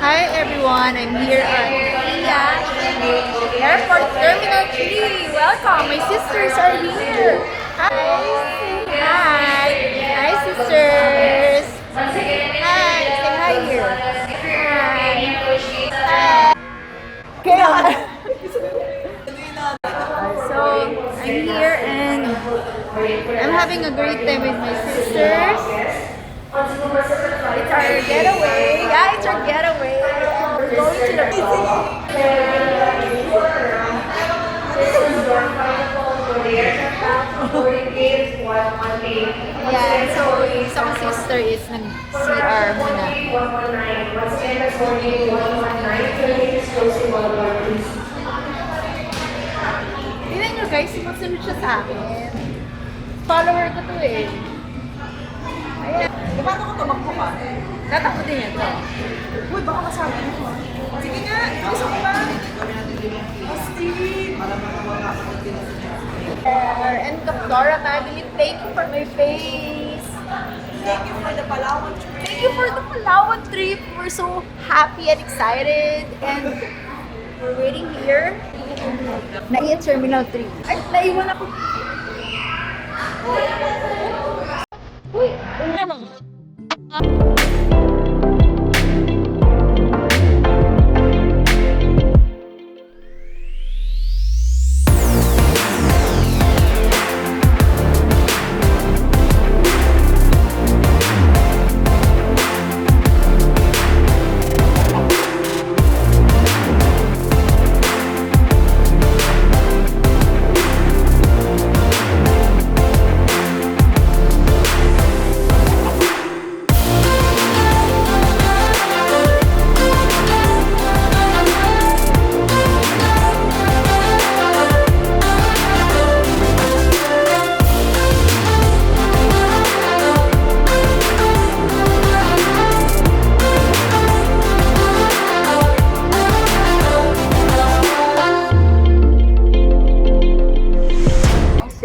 Hi everyone, I'm here at Airport Terminal 3. Welcome, my sisters are here. Hi, hi, hi sisters. Hi, say hi here. Hi. Hi. So I'm here and I'm having a great time with my sisters. It's our getaway. Yeah, it's our getaway. We're going to the yeah, so yung isang sister is nag-CR muna. Tignan nyo guys, magsunod siya sa akin. Follower ko to eh. Ayan. Paano ko tumakbo ka? Tatakbo din yan to. Uy, baka masabi mo. Sige nga, gusto ko ba? Steve! And Dora family, thank you for my face. Thank you for the Palawan trip. Thank you for the Palawan trip. We're so happy and excited. And we're waiting here. Naiya Terminal 3. Ay, naiwan ako. Uy,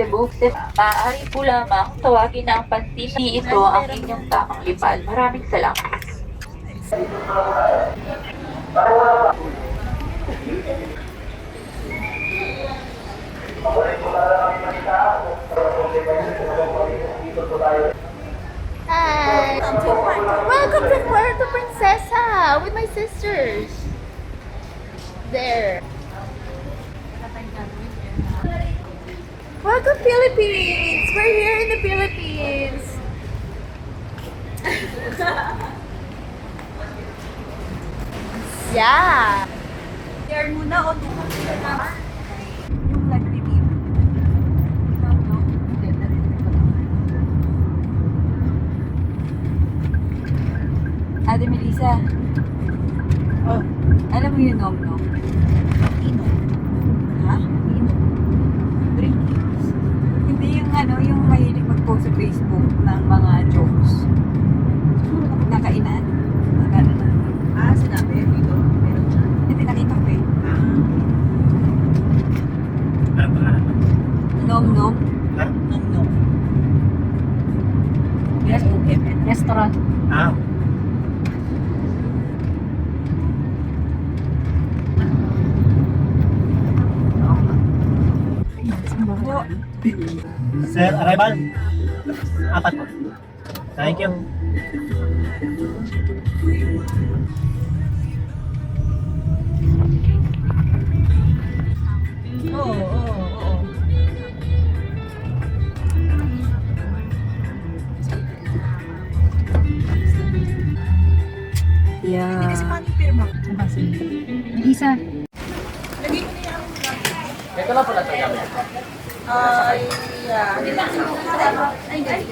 Cebu, maaari po lamang tawagin na ang pansin ito ang inyong tamang lipad. Maraming salamat. hi. Welcome to Puerto Princesa with my sisters. There. Welcome Philippines! We're here in the Philippines. Yeah. Share muna o tumak sila na. Yung live review. Ikaw, no? Ganda rin. Ate Melissa, Oh, alam mo yung nom-nom? ino. Ha? Ino. Drinkies. Hindi yung yung mahilig mag-post sa Facebook ng mga jokes. Nakainan. Nakainan na. Ah, sinabi dito. Meron siya. Hindi nakita ko eh. Ah. Nom-nom. Nom-nom. Yes, restaurant. Ah, sir, arrival. Apat po. Thank you. Oo, oo, oo. Yeah. Kasi paano yung pirma? Isa. Lagay ko na yan. Ito lang po na ito gamit. Ay, yeah. Ay, guys.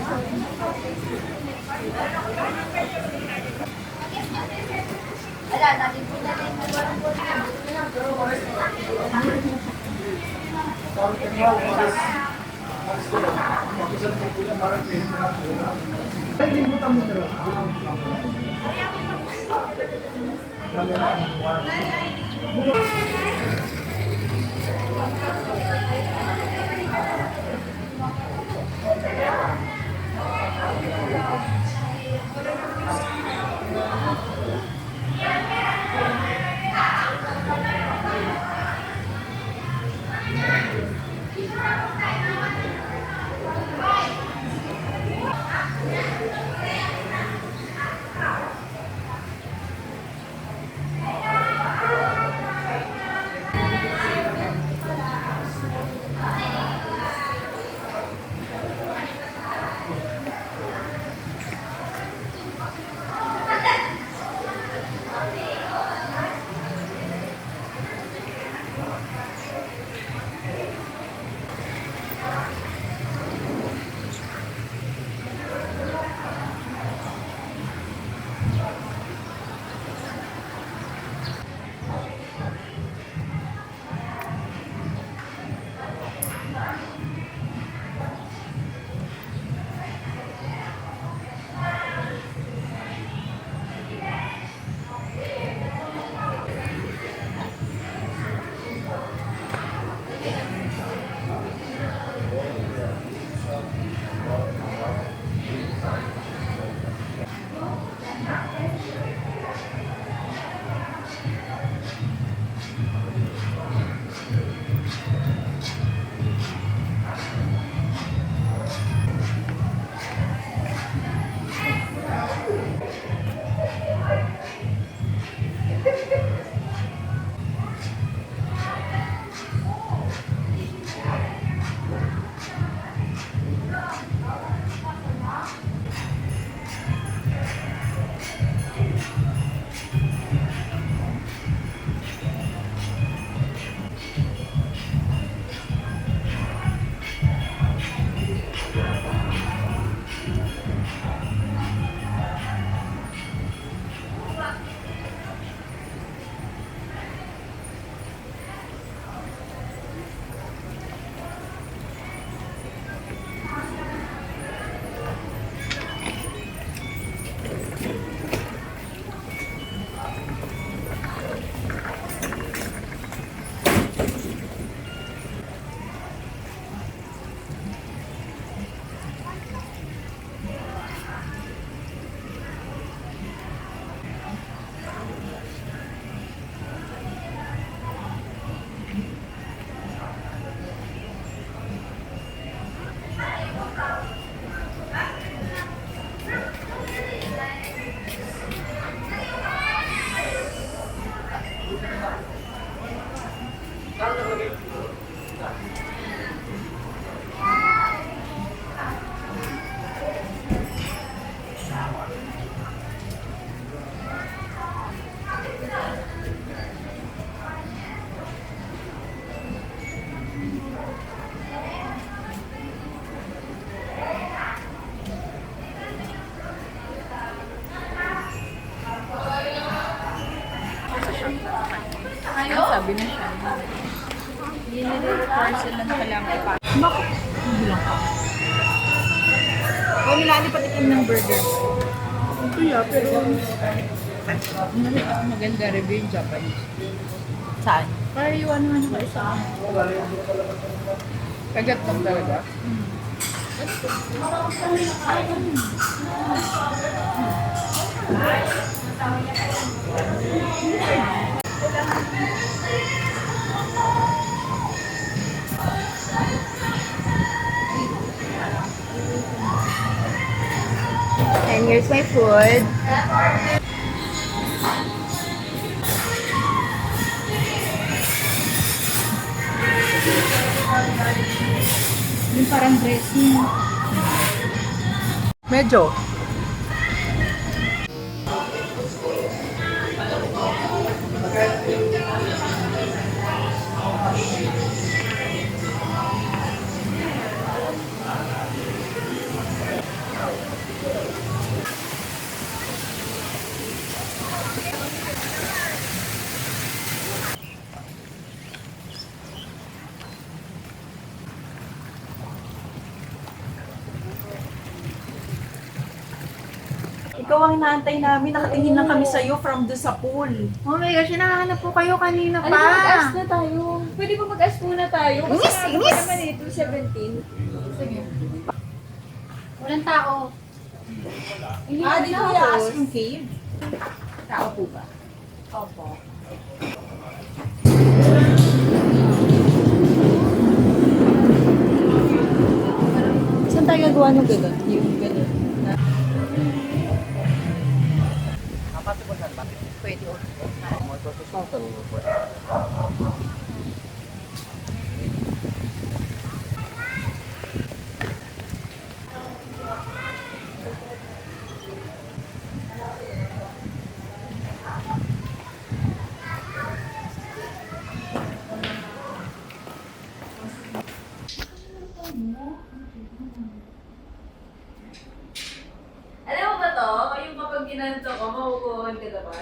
Grabe na siya. Hindi na require sila na kailangan ipasok. Bakit? Hindi lang ka. O nilalipat itim ng burger. Kaya, pero... Maganda review yung Japanese. Saan? Para iwan naman yung isa. Kagat lang talaga. And here's my food. Yung parang dressing. Medyo. Ikaw ang inaantay namin. Nakatingin lang kami sa'yo from doon sa pool. Oh my gosh, hinahanap po kayo kanina pa. Ano ba, mag-ask na tayo? Pwede ba mag-ask muna tayo? Kasi Inis, ano inis! naman eh, 217. Sige. Walang tao. Hindi Ah, pa dito tapos. yung ask yung cave? Tao po ba? Opo. Saan tayo gagawa ng gano'n? Yung gano'n. Pwede. Alam mo ba to? Yung kapag ginanto ko, mahukuhan ka na ba?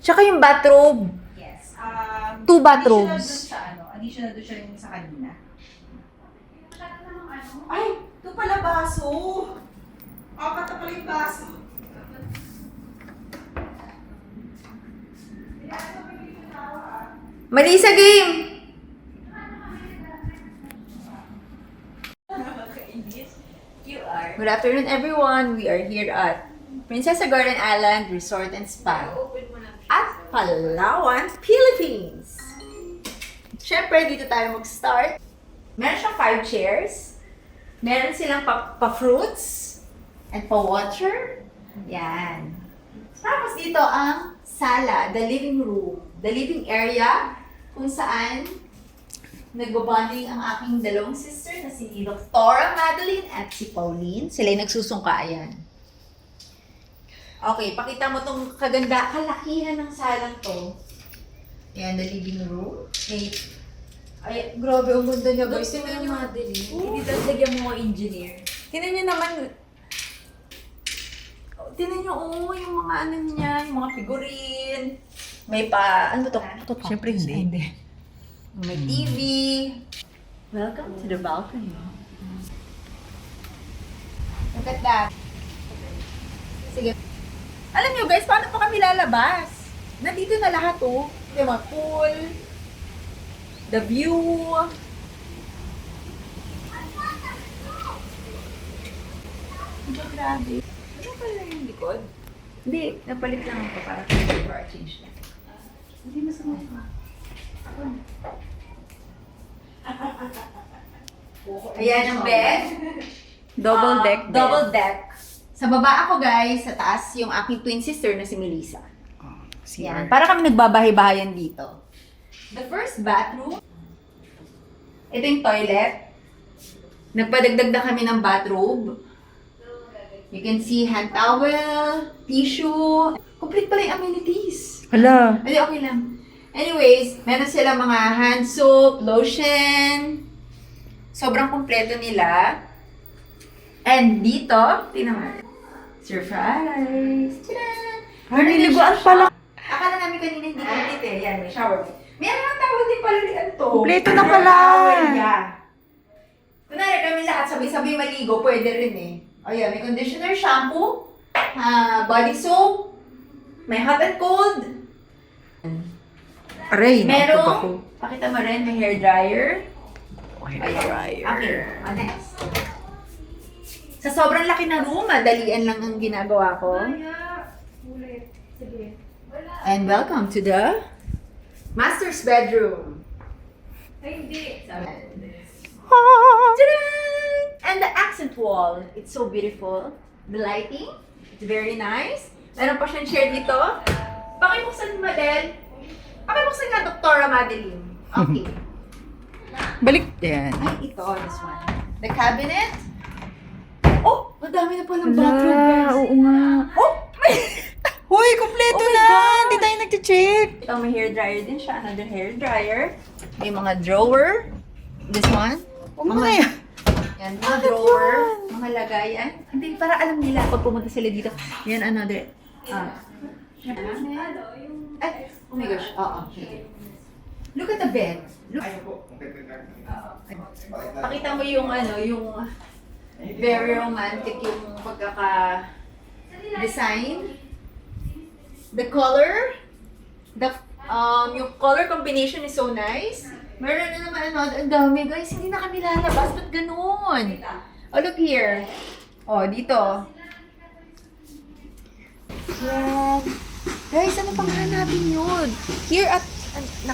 Tsaka yung bathrobe. Yes. 2 bathrobes. Additional doon siya yung sa kanina. Ay! Ito pala baso! Apat na pala yung baso. Mali sa game! Good afternoon everyone. We are here at Princesa Garden Island Resort and Spa at Palawan, Philippines. Siyempre, dito tayo mag-start. Meron siyang 5 chairs. Meron silang pa-fruits and pa-water. Yan. Tapos dito ang sala, the living room, the living area kung saan nagbabonding ang aking dalawang sister na si Dr. Madeline at si Pauline. Sila yung nagsusungkayan. Okay, pakita mo tong kalakihan ng salang to. Yan, the living room. Ay, grabe, ang ganda niya guys. Tingnan niyo. Hindi lagyan mo mga engineer. Tingnan niyo naman. Tingnan niyo, yung mga ano niya, yung mga figurine. May ano to? Siyempre hindi. May TV. Welcome to the balcony. Look at that. Sige. Alam niyo guys, paano pa kami lalabas? Nandito na lahat oh. Yung mga pool, the view. Grabe. Ano pala yung likod? Hindi, napalit lang ako para change lang. Hindi masama pa. Ayan ang bed. Double deck bed. Double deck. Sa baba ako guys, sa taas yung aking twin sister na si Melissa. Yan. Para kami nagbabahay-bahayan dito. The first bathroom. Ito yung toilet. Nagpadagdag na kami ng bathrobe. You can see hand towel, tissue. Complete pala yung amenities. Hala. Hindi, okay lang. Anyways, meron sila mga hand soap, lotion. Sobrang kumpleto nila. And dito, tingnan mo. Surprise! Tadaan! Ay, may liguan pala. Akala namin kanina hindi complete eh. Yan, may shower. Meron ang tawag din pala ni to. Kumpleto na pala. Yeah. Kunwari kami lahat sabay-sabay maligo, pwede rin eh. O yan, may conditioner, shampoo, body soap, may hot and cold. Aray, Merong, pakita mo rin, may hair dryer. Hair dryer. Okay, next. Sa sobrang laki na room, madalian lang ang ginagawa ko. And welcome to the master's bedroom. Ay, hindi. Tadaan! And the accent wall, it's so beautiful. The lighting, it's very nice. Meron pa siyang chair dito. Pakibuksan mo, Madel. Pakibuksan nga, Dr. Madeline. Okay. Balik. Yan. Ay, ito, this one. The cabinet. Oh, madami na palang bathroom, guys. Oo nga. Oh, may... Hoy, kumpleto Oh my na. God. Hindi tayo nag-check. Ito, may hair dryer din siya. Another hair dryer. May mga drawer. This one. Huwag mo na yan. Yan, mga drawer. Mga lagayan. Hindi, para alam nila pag pumunta sila dito. Yan, another. Ay, oh my gosh. Oo, okay. Look at the bed. Look. Pakita mo yung yung very romantic yung pagkaka-design. The color, yung color combination is so nice. Meron na naman ang dami guys, hindi na kami lalabas, ba't ganun? Oh, look here. Oh, dito. Yan. Guys, ano pang hanapin yun? Here at,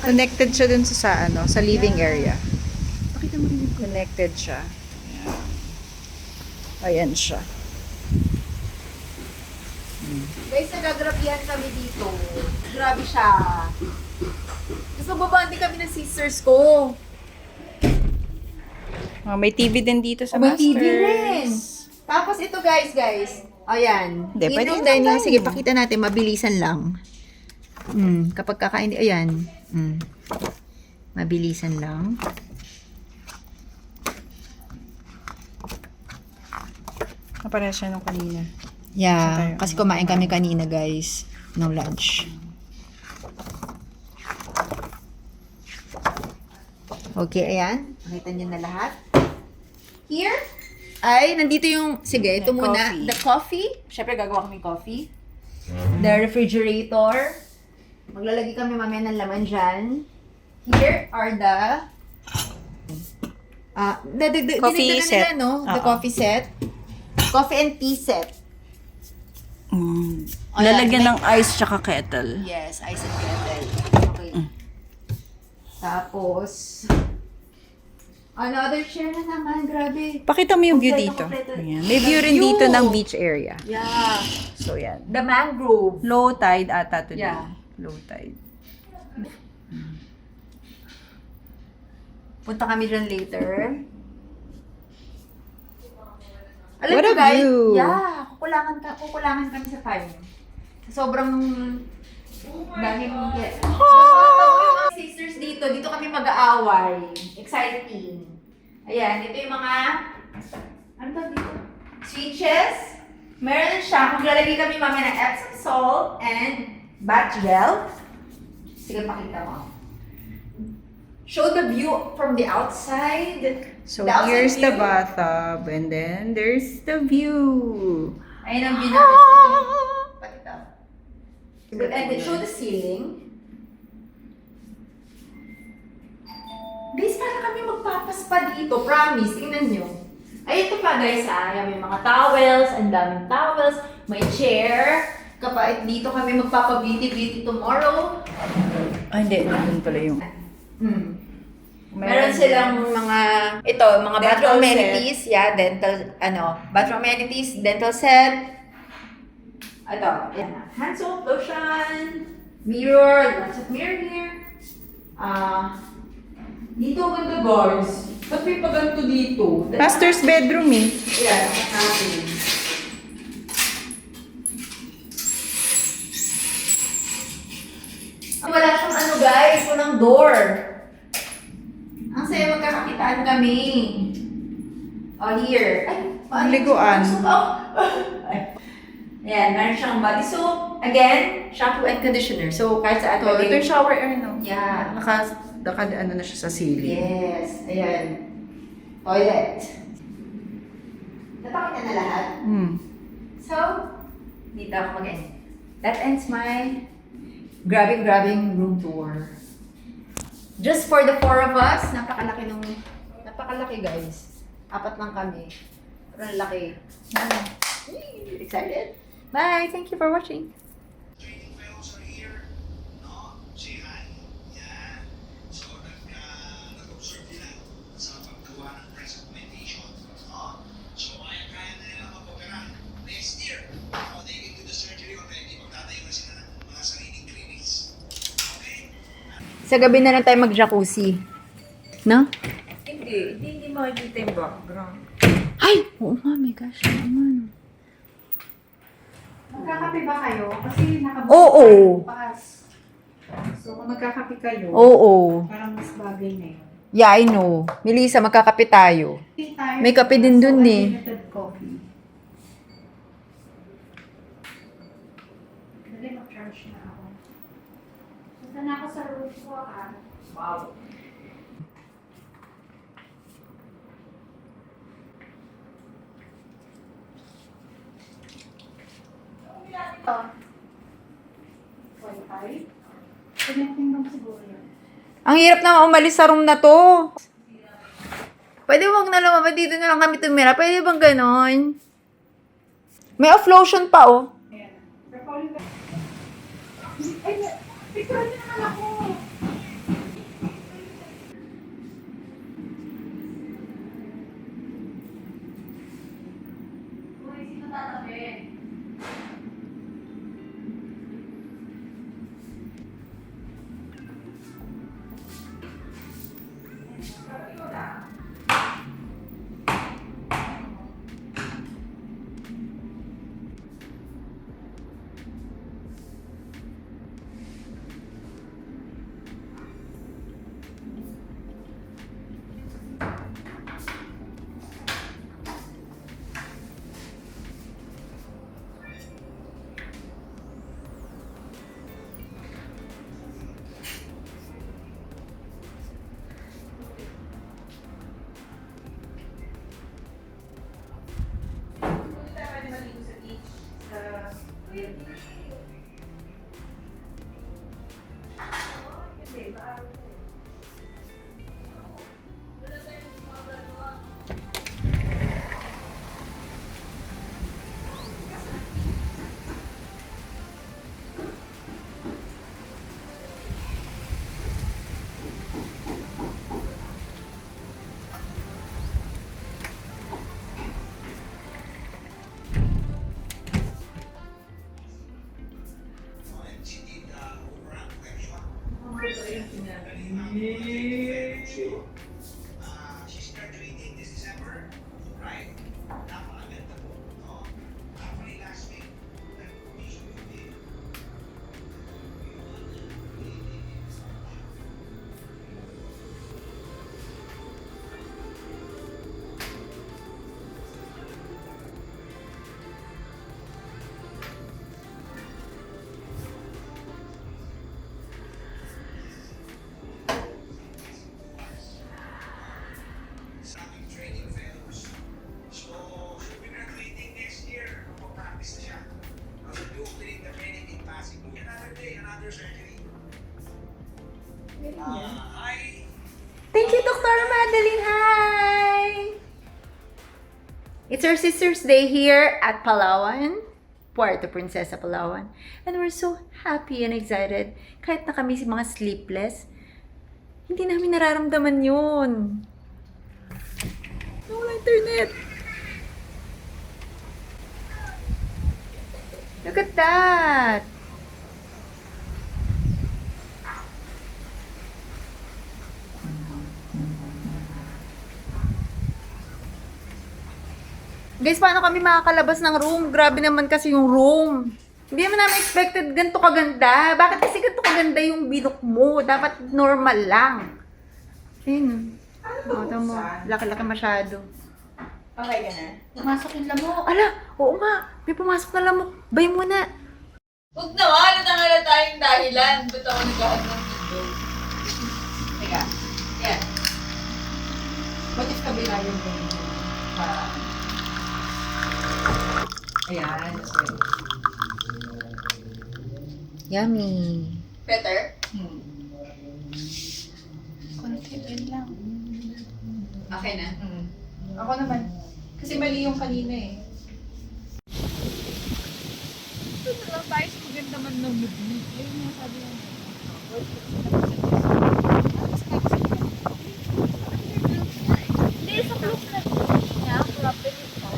Connected siya dun sa living area. pakita mo rin yung Connected siya. Ayan siya. Guys, nagagrabihan kami dito. Grabe siya. Tapos magbabandi kami ng sisters ko. May TV din dito sa May Masters. TV rin. Tapos ito guys. Ayan. Hindi, pwede In-room naman dining. tayo. Sige, pakita natin. Mabilisan lang. Kapag kakain, ayan. Mabilisan lang. Kapareha siya nung kanina. Yeah, kasi kumain kami kanina guys, ng lunch. Okay, ayan. Nakita niyo na lahat. Here, ay, nandito yung, sige, ito The muna. coffee. The coffee. Siyempre, gagawa kami coffee. The refrigerator. Maglalagay kami mamaya ng laman dyan. Here are the Coffee dinagdagan set. nila, no? The Oo. coffee set. Coffee and tea set. Lalagyan ng ice tsaka kettle. Yes, ice and kettle. Okay. Tapos, another chair na naman. Grabe. Pakita mo yung view Kompleto, dito. kompleto. Ayan. May view rin View. dito ng beach area. Yeah. So, yan. The mangrove. Low tide ata today. Yeah. Low tide. Punta kami dyan later. Alam What niyo a guys, view. yeah, kukulangan kami sa time. Sobrang daming guests. Yung mga sisters dito kami mag-aaway. Exciting. Ayan, ito yung mga, ano ba dito? Switches. Meron siya, maglalagay kami mamaya ng Epsom salt and bath gel. Sige, pakita mo. Show the view from the outside. So, The outside here's the view. bathtub. And then, there's the view. Ayun ang view namin. Pakita. And then show the ceiling. Guys, para kami magpapaspa dito. Promise, tingnan nyo. Ay, ito pa guys May mga towels, ang daming towels. May chair. Kapag dito kami magpapa-beauty tomorrow. Hindi. Nandun pala yung... Meron silang mga Dental bathroom set. amenities, bathroom amenities, dental set. Ito, yan na. Hand soap, lotion, mirror, lots of mirror here. Dito ang ganda guys. Ba't may paganto dito? Master's bedroom eh. Yan, natin. ng door. Ang saya magkakakitaan kami. Oh, here. Ay, paano? Liguan. Ayan, meron siyang body soap. Again, shampoo and conditioner. So, kahit sa Ito yung shower air, no? Yeah. Ano na siya sa ceiling. Yes. Ayan. Toilet. Napakita na lahat. So, dito ako mag-end. That ends my grabbing room tour. Just for the 4 of us, napakalaki guys. 4 lang kami. Pero ang laki. Excited? Bye! Thank you for watching. Training fellows are here. No? Say hi. Yan. So, nag-observe nila sa paggawa ng presentation. No? So, kaya na nila mapopera. Next year, they can do the surgery already. Magtatayo na sila ng mga sariling clinics. Okay? Sa gabi na lang tayo mag-jacuzzi. No? Hindi makikita yung background. Ay! Oo nga, my gosh. Naman. Magkakape ba kayo? Kasi Oo. bukas. So, kung magkakape kayo, Oo. parang mas bagay na yun. Yeah, I know. Melissa, magkakape tayo. May kape din dun eh. Unlimited coffee. Dali, mag-charge na ako. Punta na ako sa room ko, ah. Wow. Connecting lang siguro yun. Ang hirap na umalis sa room na to. Pwede wag na lumabas dito na lang kami tumira. Pwede bang ganon? May off lotion pa oh. Ayan. Recalling back. Ay, picture niyo naman ako. Uy, sino tatabi? And she did overrun question. She's graduating this December, right? Napakaganda po. No? Actually, last week, nag-commission with the sa aming training fellows. So, she'll be graduating next year. Magpa-practice na siya. We'll be opening the clinic in Pasig. Another day, another surgery. Hi! Thank you, Dr. Madeline. Hi! It's our Sister's Day here at Palawan, Puerto Princesa, Palawan. And we're so happy and excited. Kahit na kami mga sleepless, hindi namin nararamdaman yun. Wala internet. Look at that. Guys, paano kami makakalabas ng room? Grabe naman kasi yung room. Hindi mo namin expected ganito kaganda. Bakit kasi ganito kaganda yung binook mo? Dapat normal lang. Ayun. Tama mo. Laki-laki masyado. Okay ka na? Pumasok yung lamok. Ala, oo nga. May pumasok na lamok. Bay muna. Huwag na, halata nga na tayong dahilan. Ba't ako nagkahat ng video? Teka. Yan. What if kabila yung Ayan. Yummy. Better? Konti din lang. Okay na. Ako naman. Kasi mali yung kanina eh. Ito na lang tayo sa maganda man ng mood mo. Ayun yung sabi lang. Hindi, sa close na. Kaya, rapid ito.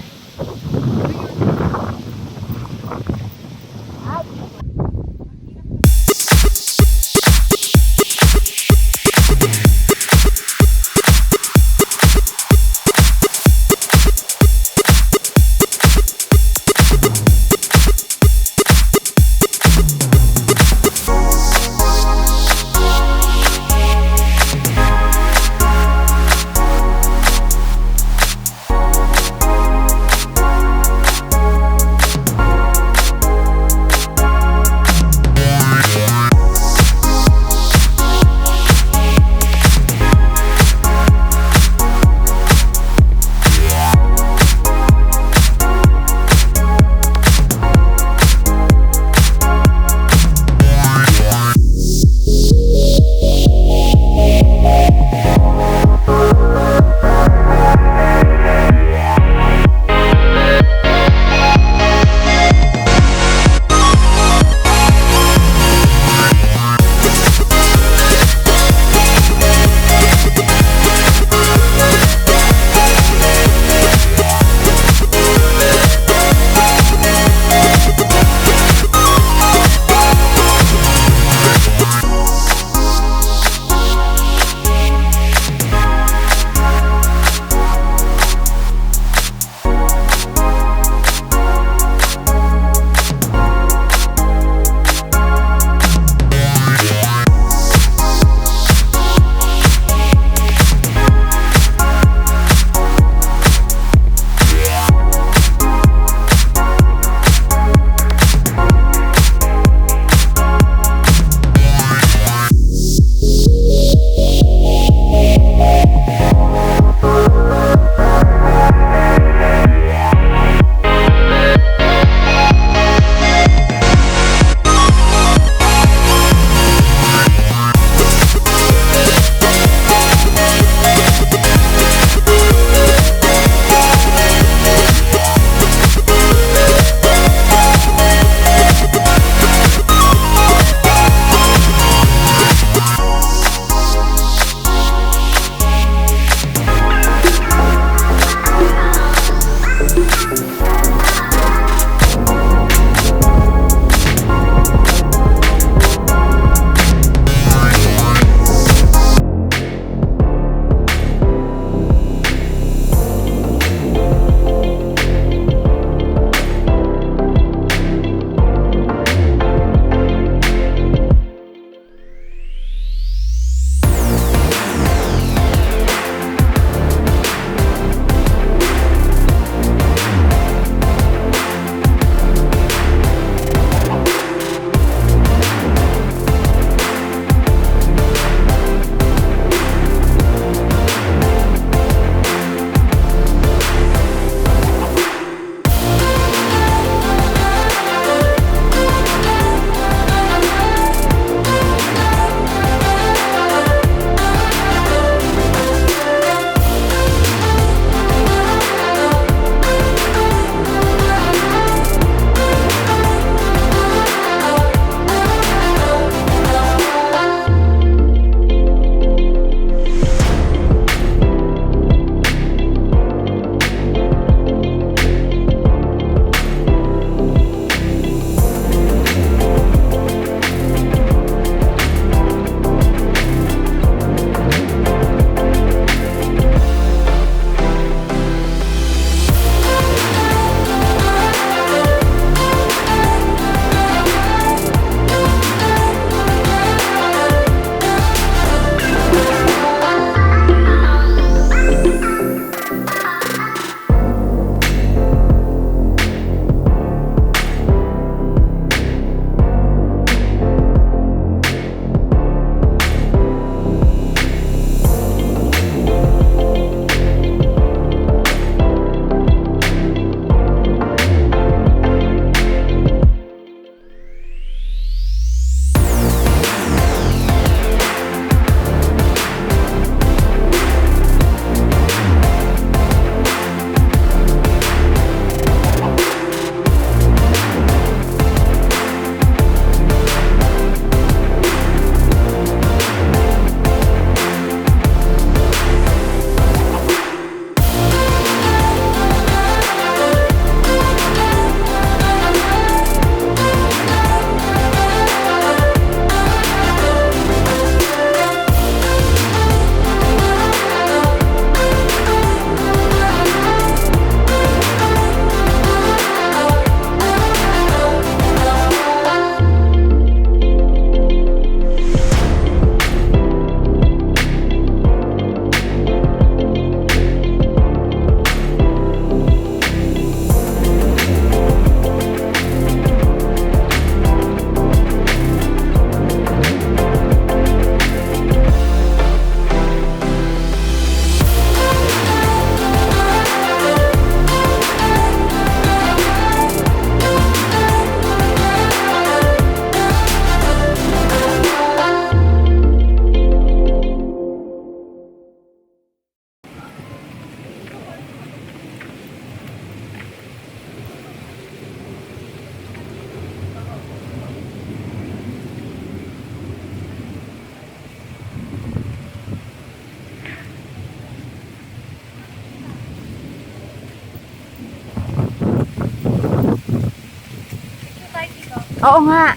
Oo nga.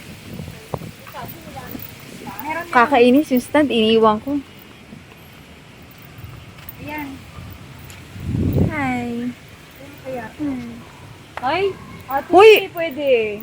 Kakainis yung stand, iniiwan ko. Ayan. Hi. Ay, ate, Uy! hindi pwede.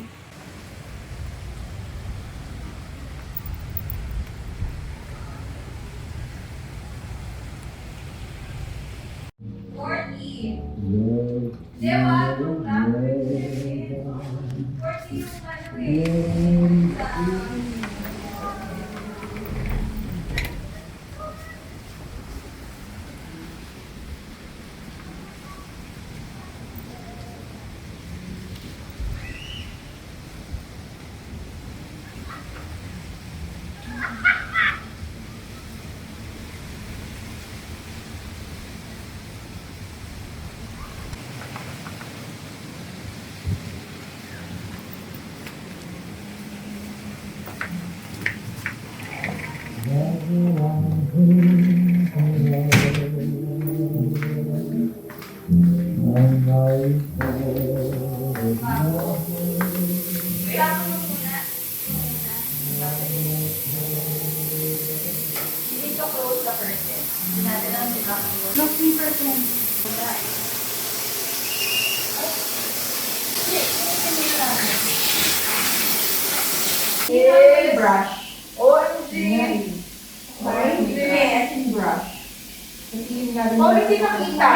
Oh, hindi nakita.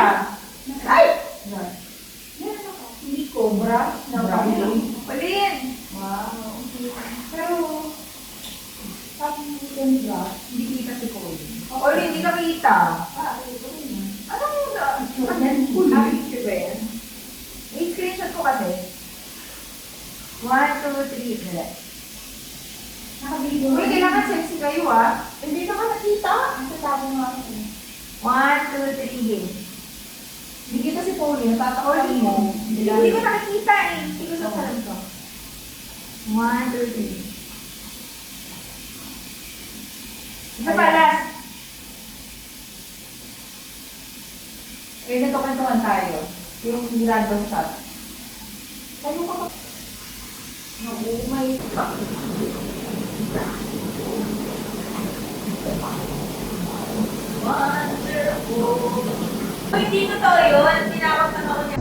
Ay! Hindi cobra. Palin! Wow. Pero, hindi kita si Colin. Oh, hindi nakita. Anong i-screenshot ko kasi. 1, 2, 3. Dali. Uy, kailangan sexy kayo ah. Hindi na ka nakita. Ang tatago nga ako. 1, 2, 3, game. Hindi kita si Pauline, natatakot mo. Hindi ko nakikita eh. Hindi ko sasalan to. 1, 2, 3. Isa pa, last. Eh, natukan-tukan tayo. Yung random shot. Saan mo ka pa? Oh my God. Wonderful. Hindi totoo yun. Tinakapan ako niya.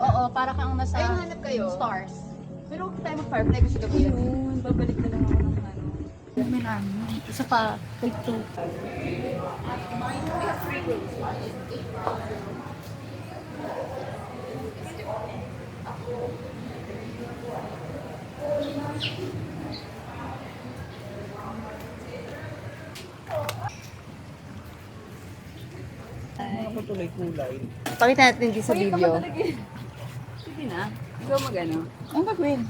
Oo, para kang nasa stars. Pero huwag tayo mag-firefly kasi gabi yan. Ayun, babalik na lang ako ng ano. May namin. Isa pa, take two. Kulay-kulay. Pakita natin din sa video. Sige na. Ikaw mag-ano? Ang gagawin?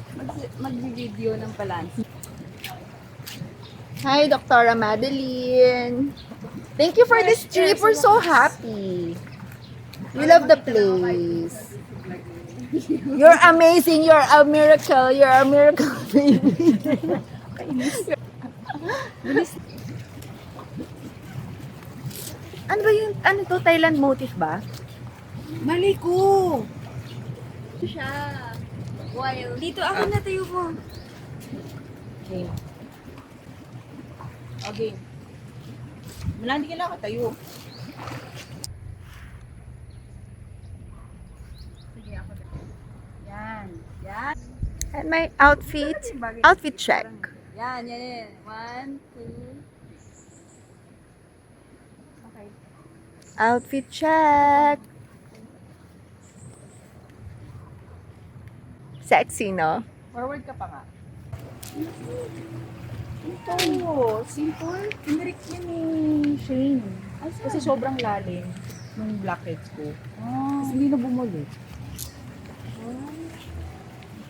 Mag-video ng balance. Hi, Dr. Madeline. Thank you for this trip. We're so happy. We love the place. You're amazing. You're a miracle. You're a miracle, baby. Ano ba yung, ano to, Thailand motif ba? Mali ko! Ito siya. Wild. Dito ako natayo mo. Game. Okay. Wala, hindi kailangan tayo. Sige, ako na. Yan. Yan. And my outfit, outfit check. Yan, yan, yan. 1, 2. Okay. Outfit check. Sexy, no? Forward ka pa nga. Ito, simple. Pinirik yan ni Shane. Kasi sobrang lalim nung blackheads ko. Kasi hindi na bumalik.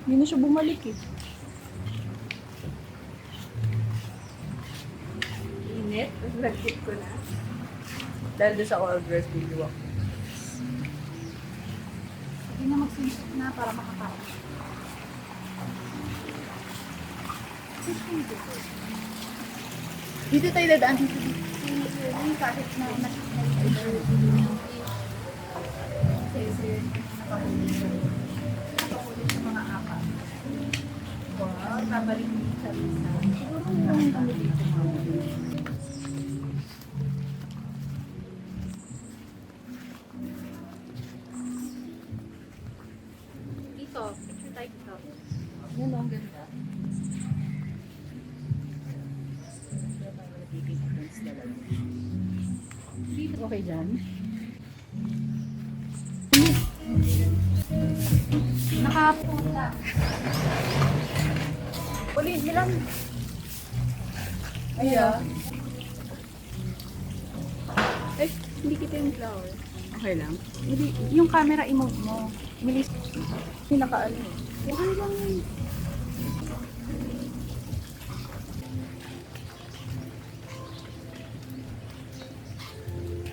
Hindi na siya bumalik eh. Init. Nag-tip ko na. Dahil doon sa all dress video ako. Hindi na magsinisip na para makakain. Dito tayo dadaan dito. Kahit na dito, picture tayo dito. Yun ang ganda. Okay dyan. Nakapunta. Uli, nilang. Ayan. Eh, hindi kita yung flower. Okay lang. Hindi, yung camera emote mo. Bilis. Hindi nakaano. Okay lang yun.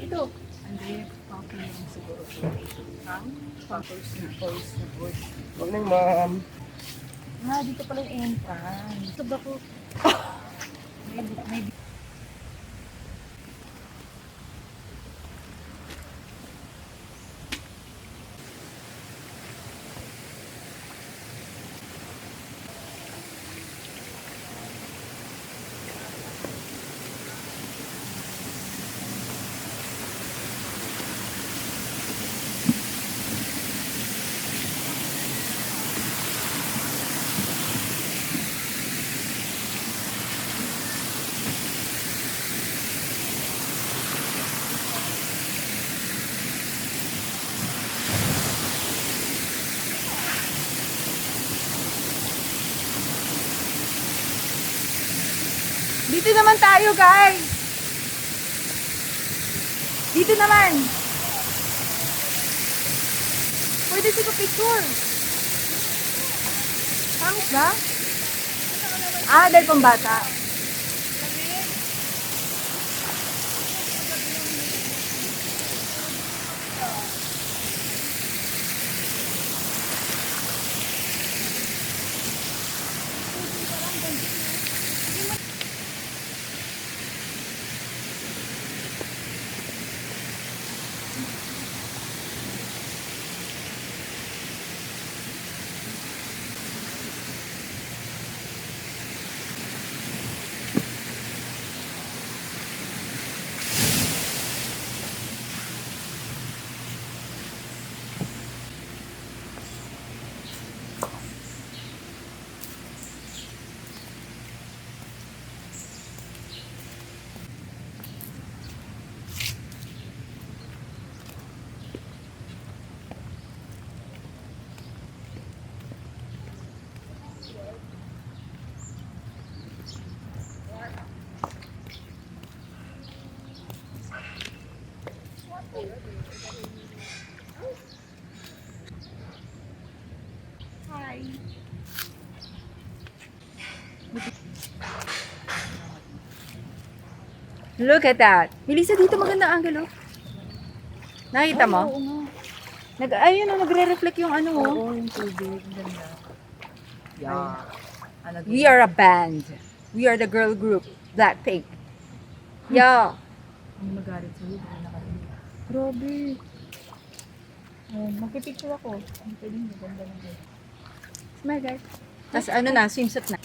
Ito. Hindi, okay lang siguro. Ang photos na, pose na, pose. Morning, ma'am. Ah, dito pala yung entrance. Ito ba ko? May Dito naman tayo, guys. Dito naman. Pwede dito picture. Pangit ba? Ah, dahil pambata. Look at that. Melissa, dito maganda angle, oh. Nakita mo? Ayun, oh, nagre-reflect yung ano, oh. Oo, yung tubig. Ganda. Yeah. We are a band. We are the girl group, Blackpink. Yeah. Ang magalit sa'yo, hindi nakarinig. Grabe. Magpipicture ako. Ang pwedeng maganda lang guys. Smile guys. Tapos ano na, swimsuit na.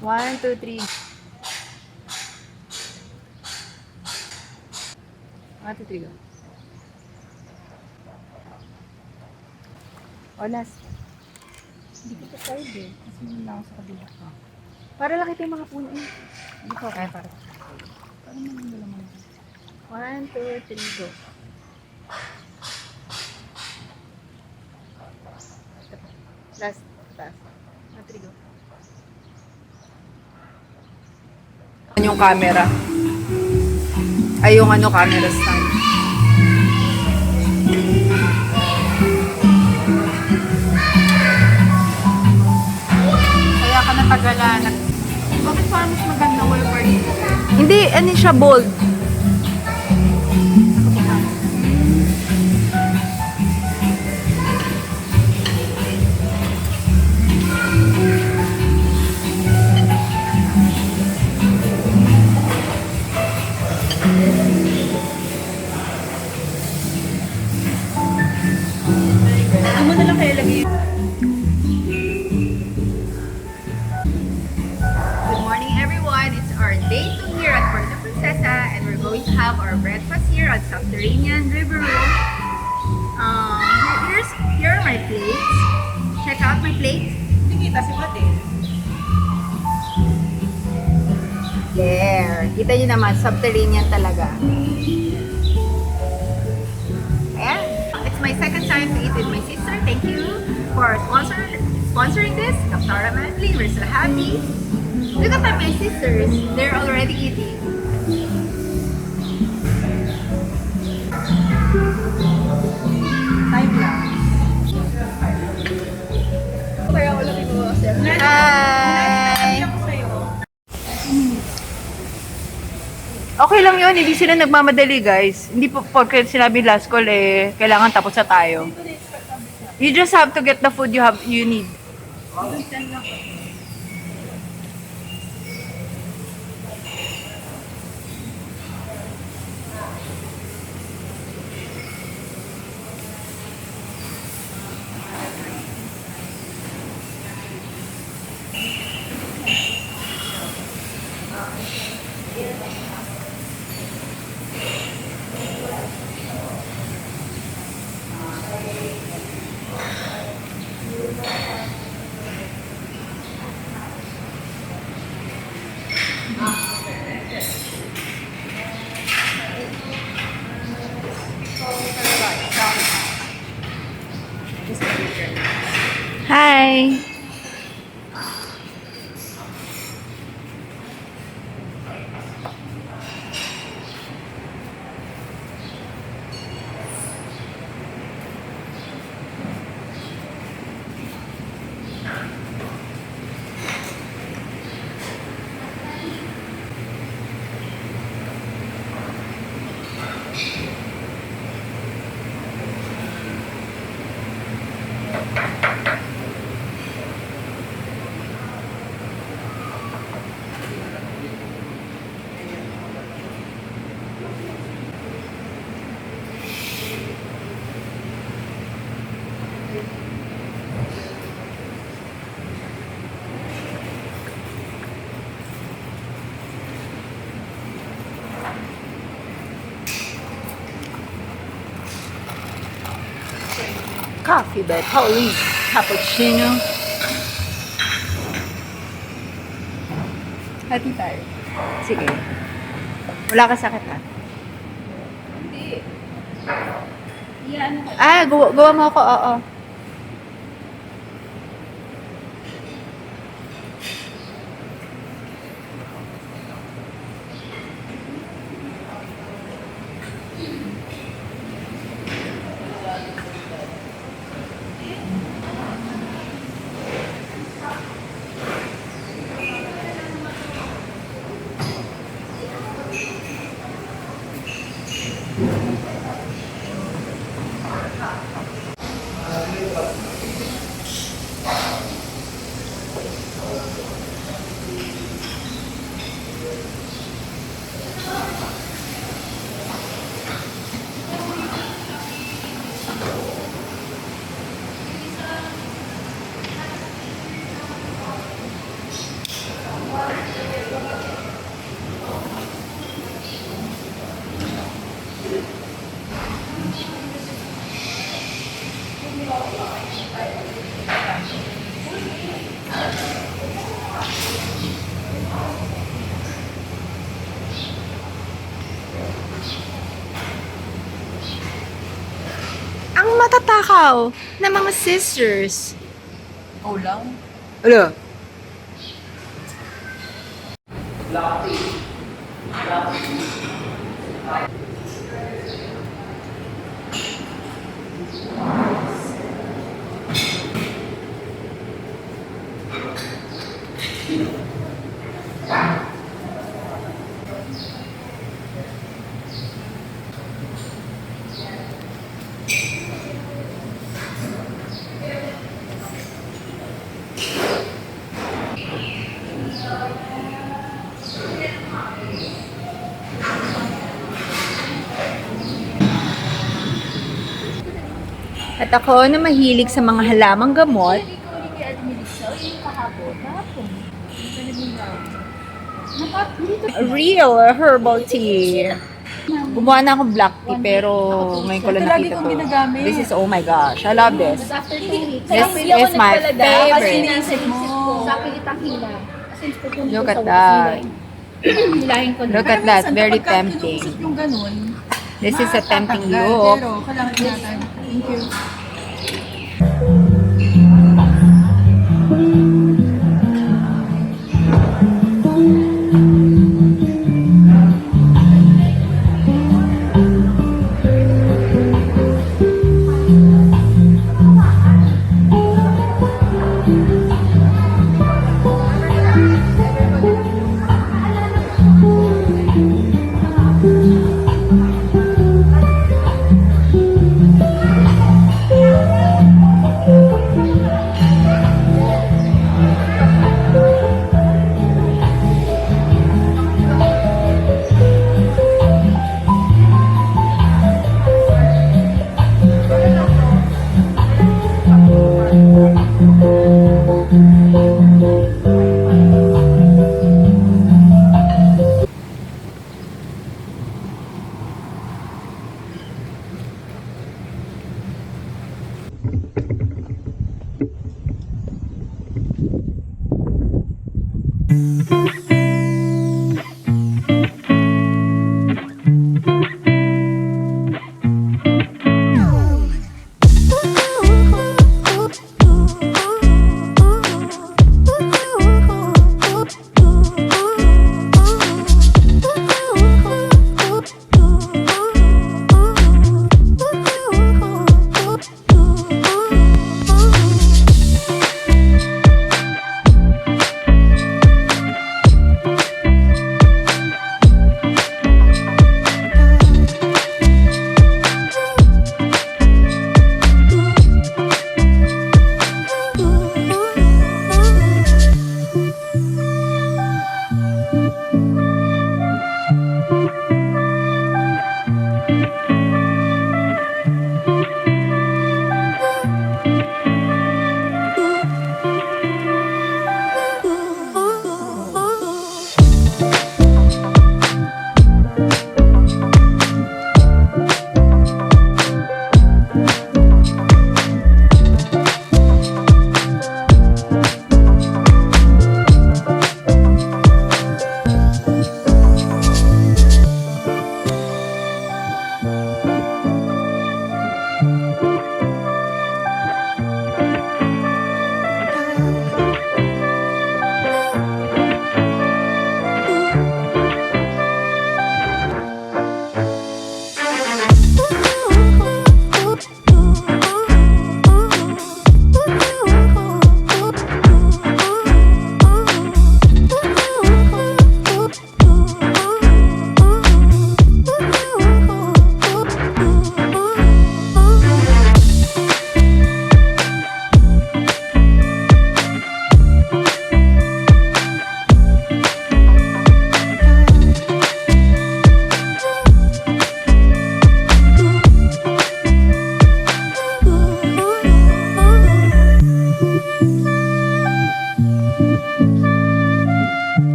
1, 2, 3. 1, 2, 3, go. Olas. Hindi kita side eh. Kasi muna ako sa kabila ka. Para lang kita yung mga puno eh. Hindi ko kaya para. Para maganda naman ako. 1, 2, 3, go. Last. 1, 3, go. Yung camera. Ay, yung ano, camera stand. Kaya ka natagalan. Bakit parang mas maganda wallpaper dito? Hindi, ano siya, bold. Ano na lang kaya lagay Good morning, everyone. It's our day 2 here at Puerto Princesa, and we're going to have our breakfast here at Subterranean River Room. Here are my plates. Check out my plates. Hindi kita si Mate. There. Kita niyo naman, subterranean talaga. Ayan. It's my second time to eat with my sister. Thank you for sponsoring this. Kaptara Manly. We're so happy. Look at my sisters. They're already eating. Time lang. Kaya wala kinuha kasi. Hi! Ako sa'yo. Okay lang yun. Hindi sila nagmamadali, guys. Hindi po porque sinabi last call kailangan tapos na tayo. You just have to get the food you need. Hi! Coffee by Pauline Cappuccino. Hati tayo. Sige. Wala ka sakit ha? Hindi. Iyan ka. Gawa mo ako, oo. Wow! Na mga sisters. Oh lang. Ano? At ako na mahilig sa mga halamang gamot, real herbal tea. Gumawa na akong black tea pero ngayon ko lang Lagi nakita kong to. ginagamit. This is, oh my gosh, I love this. This is my favorite. Look at that. Look at that, very tempting. Yung ganun. This is a tempting Tanggal, look. Pero kailangan natin. Thank you.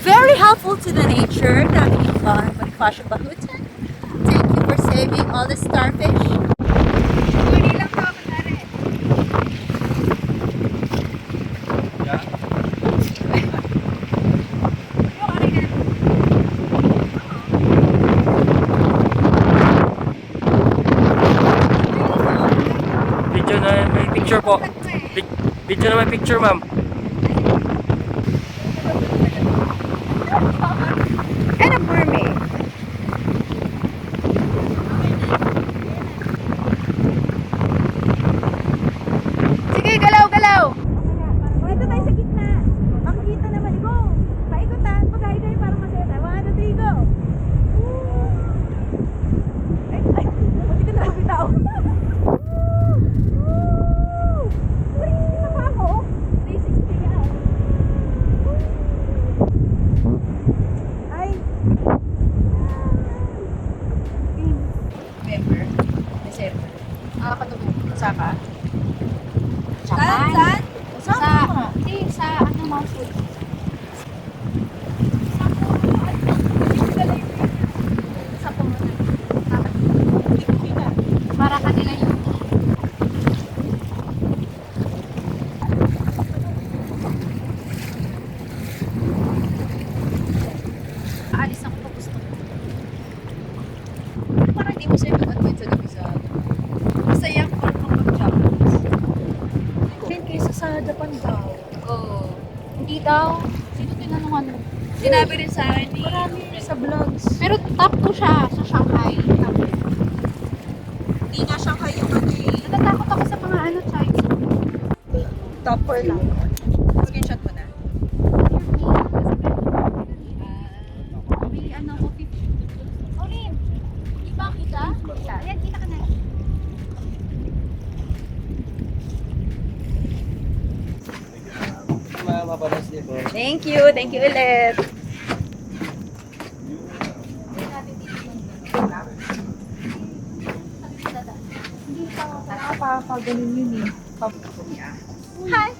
Very helpful to the nature. Dami yung Bonifacio Bahutan. saving all the starfish. Video na may picture po. Video na may picture, ma'am. And a mermaid. Sige, galaw, galaw. Dito tayo sa gitna. Makikita naman. Go. Paikutan. Pag-higay parang masaya tayo. 1, 2, 3, go. Ay, buti ka na bitaw. Uy, isa pa ako. 360 yan. Ay. November, December. Nakakatulog sa ka. Saan? Sa ano Mount Fuji. Para kanila yung aalis ako pa gusto ko. Parang hindi mo siya mag-advance sa gabi sa masaya ko parang mag-Japanese. Kaysa sa Japan daw. Oo. Hindi daw. Sino tinanungan mo? Sinabi rin sa akin ni... Marami sa vlogs. Pero top 2 siya sa Shanghai. Hindi nga Shanghai yung ano eh. Natatakot ako sa mga ano, Chinese. Top 4 lang. Screenshot mo na. May ano ko, 50. Olin! Di ba kita? Kita. Ayan, kita ka na. Thank you ulit. Nakapaganon yun eh. Hi!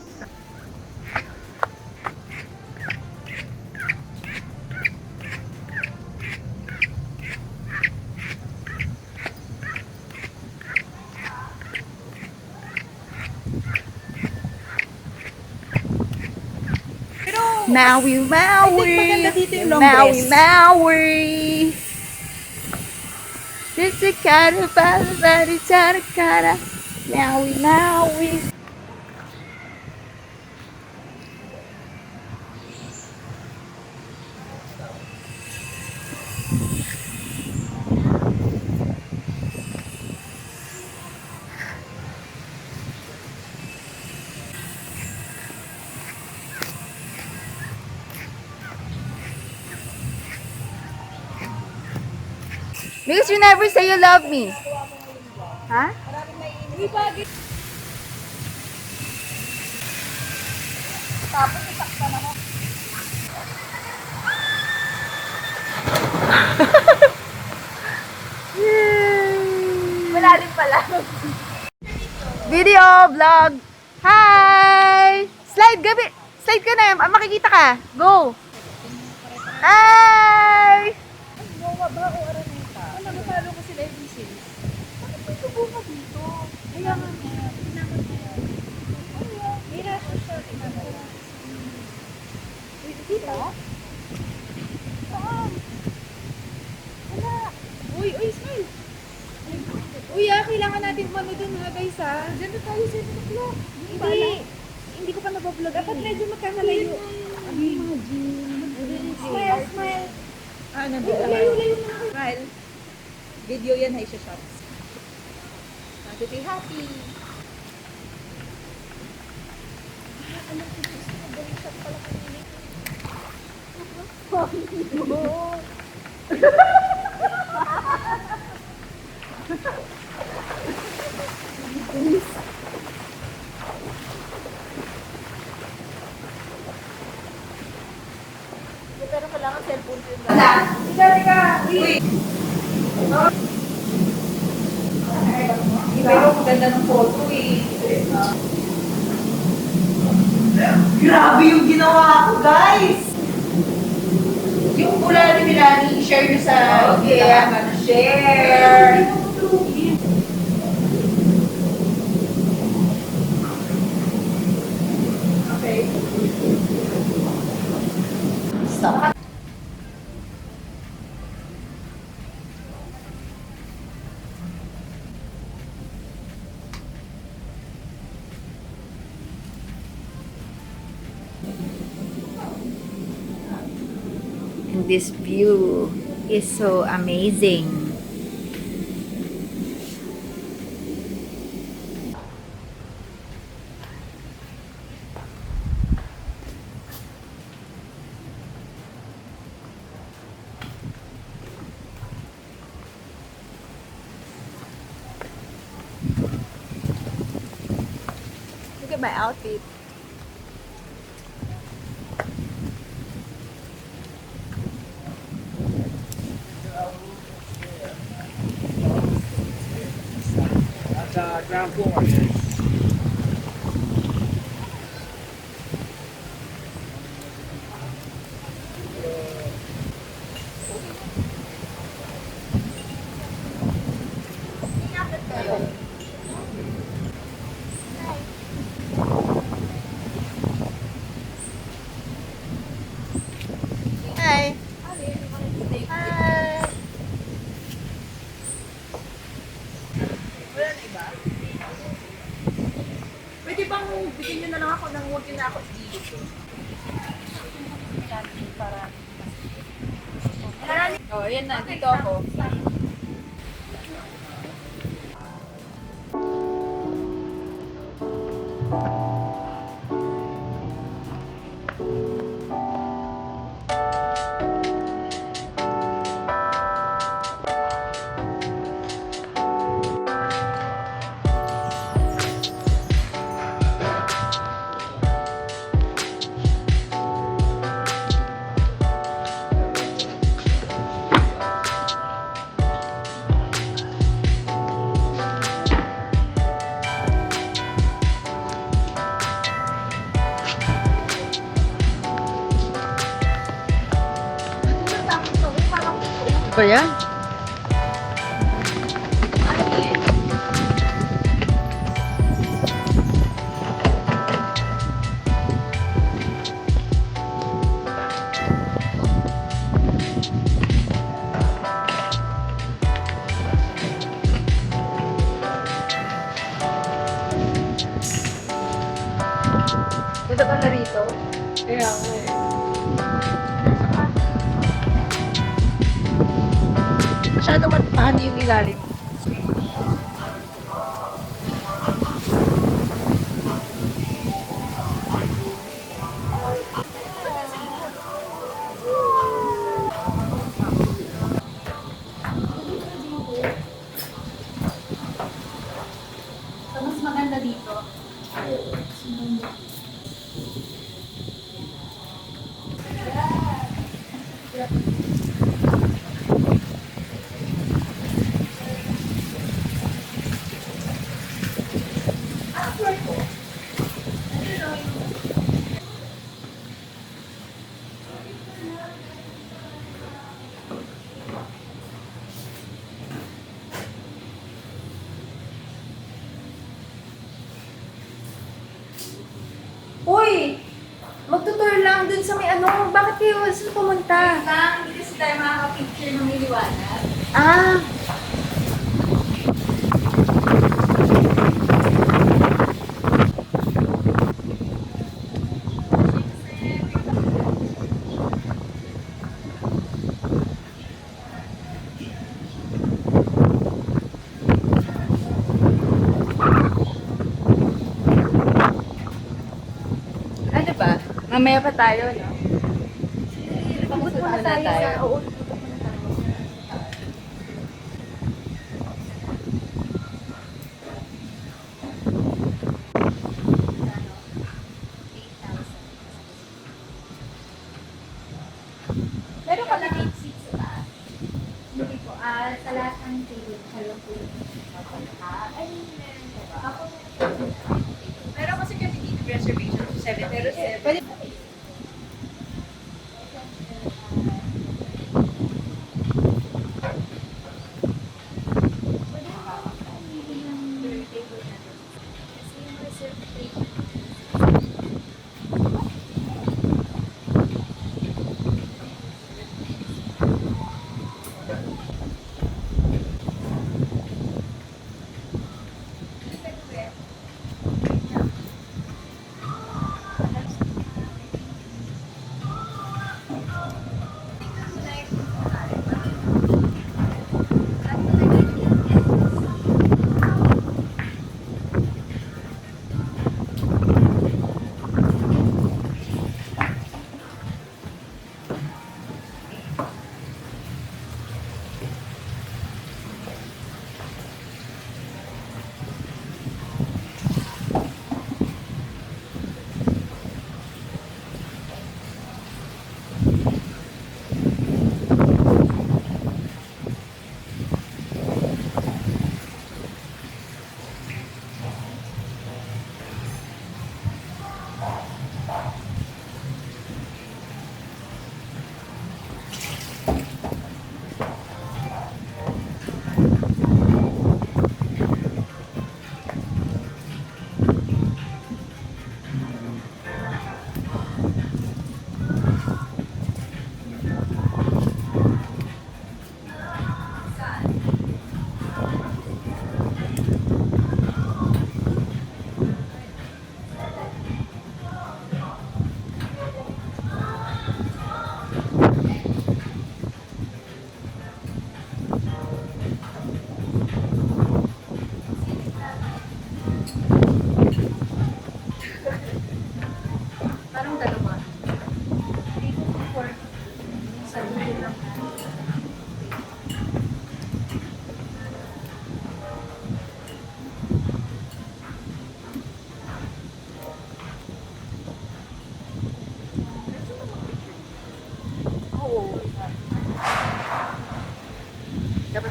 Maui, Maui! Maui, Maui! This is cara, bari, cara. Maui, Maui! Because you never say you love me. Ha? Malalim pala. Video, vlog. Hi! Slide gabi. Slide ka na. Makikita ka. Go. Hi! Nagpapalo ko sila every since. Bakit may tubuha dito? Kaya nga nga. Tinakot na yan. May raso siya. Dito? Saan? Wala. Uy, smile. Uy, kailangan natin umano dun ha, guys ha. Diyan na tayo sa 7 o'clock. Hindi ko pa nabablog. Dapat medyo magkakalayo. Smile. Layo na. Smile. Video yan, Haisha Shots. Want to be happy. Alam ko gusto ko gawin shot pala kanina. Pero kailangan cellphone ko yun. Iba yung maganda ng photo eh. Grabe yung ginawa ko, guys! Yung pula ni Milani, i-share nyo sa... Okay, Share! Okay. Stop. And this view is so amazing. Look at my outfit. Ground floor. Hi. Hi. Pwede bang bigyan nyo na lang ako ng huwag na ako dito? Oh, yan na. Dito ako. Ba yan? Punta ka na rito? Kaya ako eh. Masyado matpahan yung ilalim. Mas maganda dito. Uy! Magtutour lang dun sa may ano. Bakit kayo saan pumunta? Hindi kasi tayo makaka-picture ng iliwanag. Ah! Ano ba? Mamaya pa tayo, no? Pagod muna tayo. Meron ka na seat sa taas. Hindi po. Sa lahat ng table, meron po yung ay, meron ka ba? Ako, Meron kasi kami dito reservation 7. Pero pwede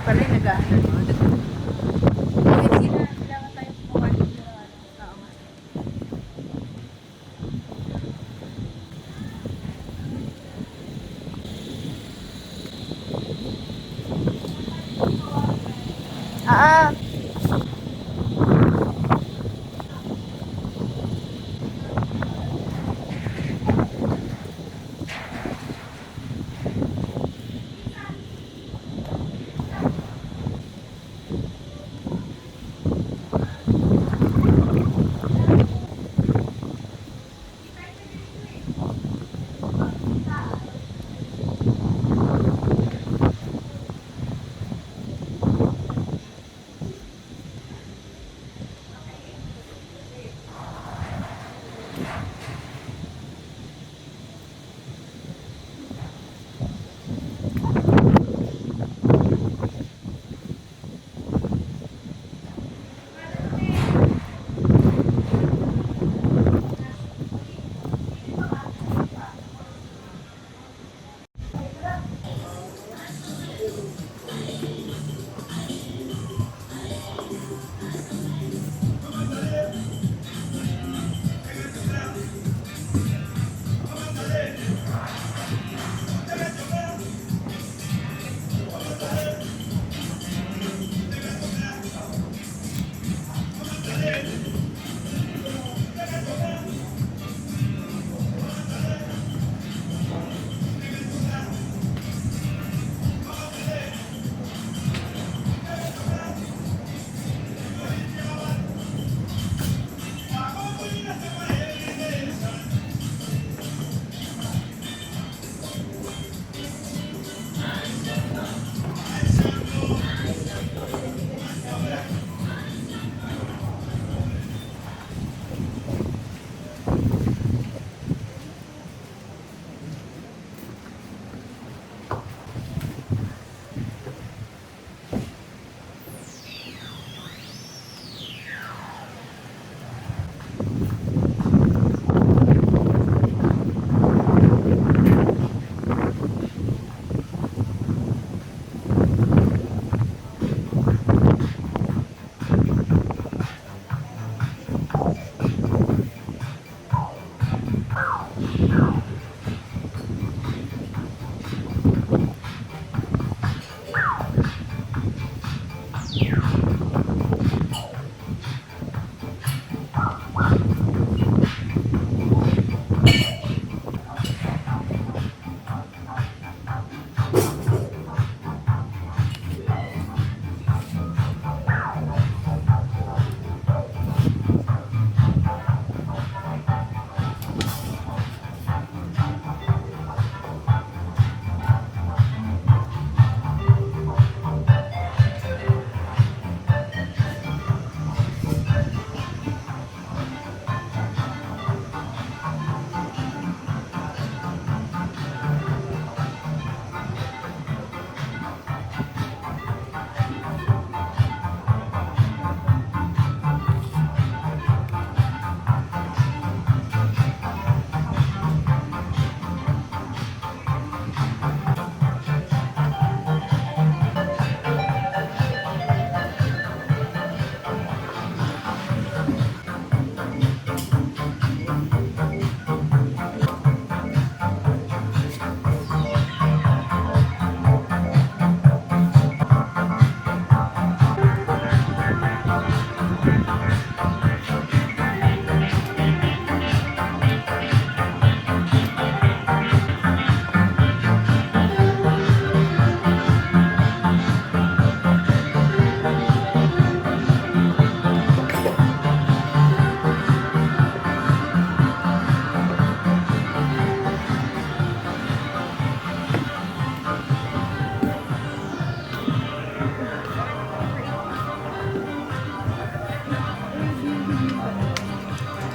pala yung nag-ano. Kailangan tayong kumawa dito ng ano. Tama. Ah,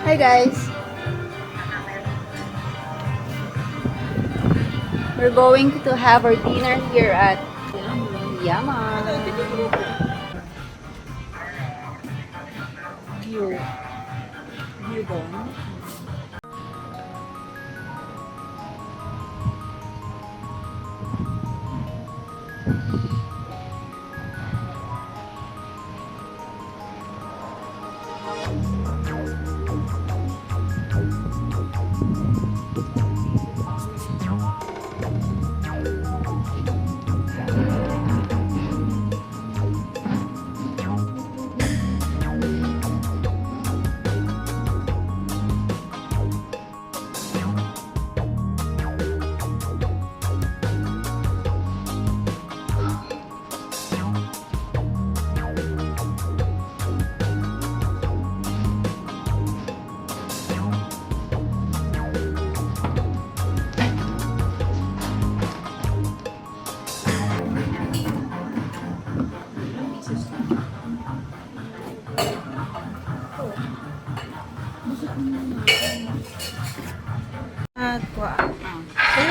hi guys. We're going to have our dinner here at Yaman. View. View doon.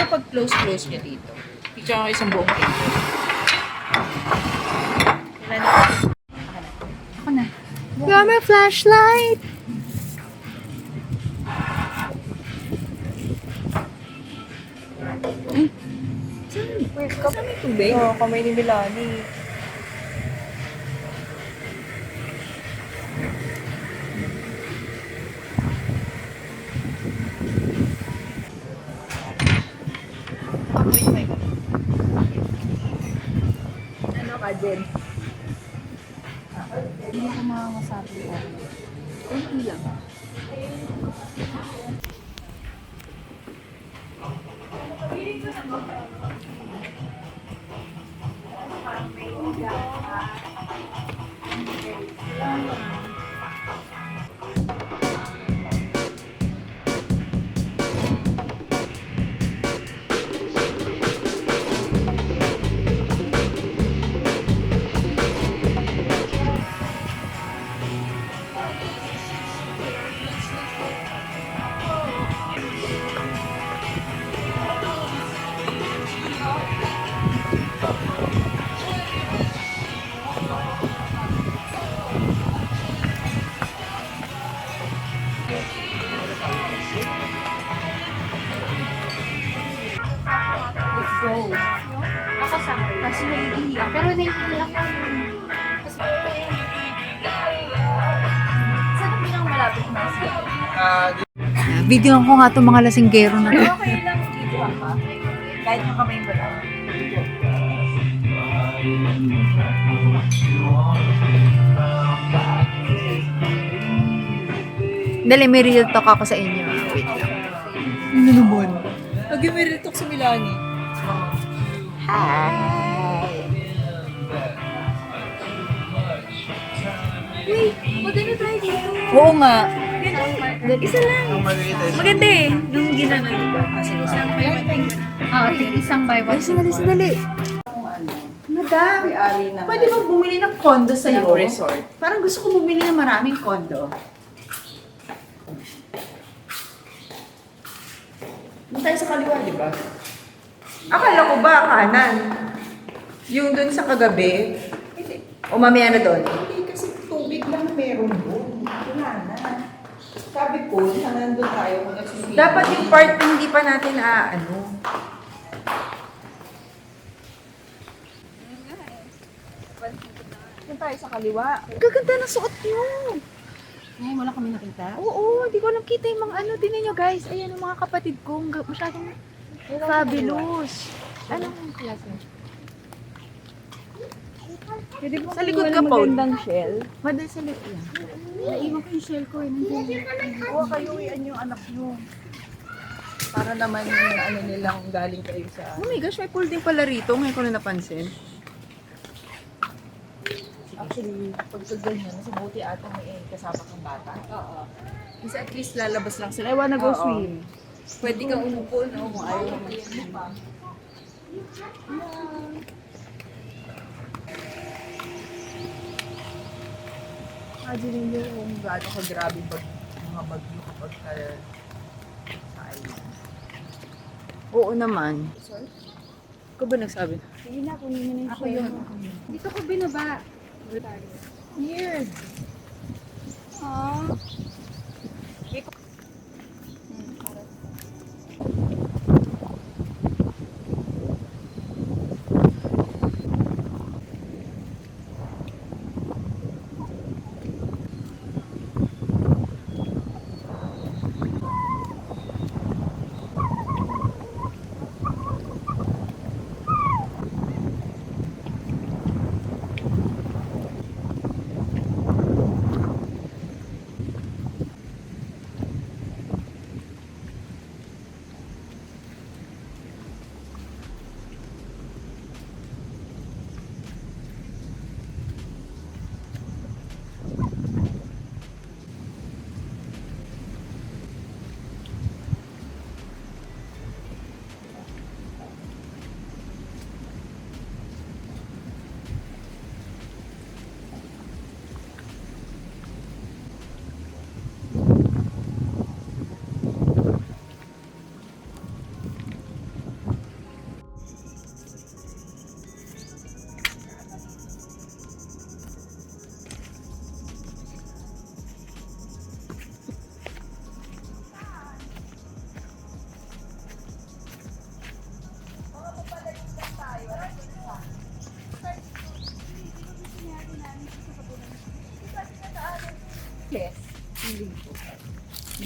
pag close nyo dito. Picture ko isang buong picture. Wala na. Ako na. You're my flashlight! Saan may tubig? Oo, kamay ni Milani. Ano ka, Jen? Hindi ko makakasabi ko. Kunti lang. Kasi naiiyak. Pero naiiyak ko. Kasi saan ang pinakamalapit na siya? Video ko nga itong mga lasinggero na to. Okay lang dito ha. Kahit yung kamay mo lang. Dali, may real talk ako sa inyo. Wait lang. Ano naman? Nag-merit talk sa Milani. Wait, maganda tayo dito. Oo nga. Isa lang. Maganda eh. Yung ginano dito. Kasi isang by one. Isang by one. Sandali. Madam, pwede ba bumili ng condo sa'yo? Resort. Parang gusto ko bumili ng maraming condo. Doon tayo sa kaliwa, di ba? Akala ko ba kanan? Yung dun sa kagabi? O mamaya na doon? Hindi kasi tubig lang meron doon. Wala na. Sabi ko, nandun tayo kung nagsusunod. Dapat yung part na hindi pa natin ano. Doon tayo sa kaliwa. Gaganda ng suot niyo. Ay, wala kami nakita. Oo, hindi ko lang kita yung mga ano. Tingnan nyo guys. Ayan yung mga kapatid ko. Masyadong fabulous. Anong klase? Pwede mo Sa likod ka, Paul. shell. Madal sa likod lang. Naiwan ko yung shell ko eh. Nandiyan. Kuha kayo, iyan yung anak nyo. Para naman yung ano nilang galing kayo sa... Oh my gosh, may pool din pala rito. Ngayon ko na napansin. Actually, pag sa ganyan, mas mabuti ata may kasama kang bata. Oo. Kasi at least lalabas lang sila. I wanna go swim. Pwede kang umupo, no? Kung ayaw mo. Imagine nyo kung gaano ka grabe pag mga bagyo kapag ka sa island. Oo naman. Ikaw ba nagsabi? Sige na, kunin mo na yung shell. Dito ko binaba. Weird. Aww.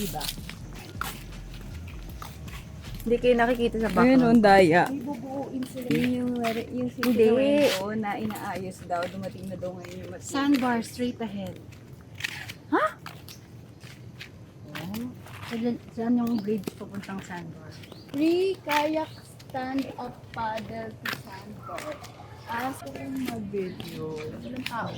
Diba? Hindi kayo nakikita sa background. Ayun, ang daya. Bubuuin sila. Yung Hindi. ko na inaayos daw, dumating na daw ngayon yung Sandbar straight ahead. Saan yung bridge papuntang Sandbar? Free kayak stand-up paddle to Sandbar. Ask kung mag-video. Walang tao.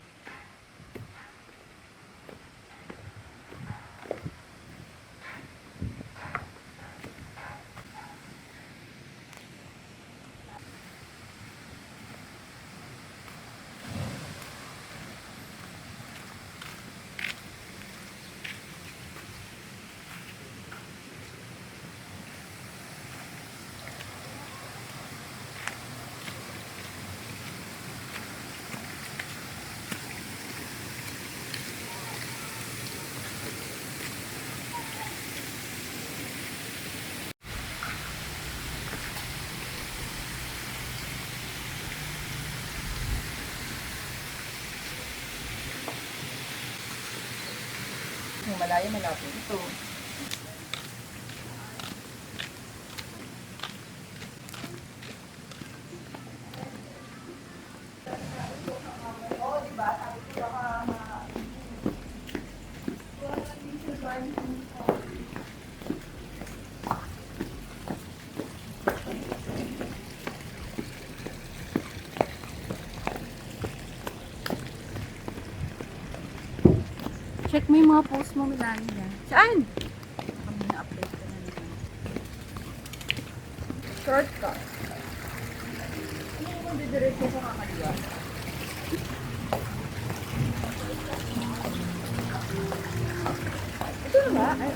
Yung malayo, malapit. Ito. Check mo yung mga post mo, Melania. Saan? Kami na-update ka na naman. Shortcut. Ano yung didiretso sa kakaliwa? Ito na ba? Ay,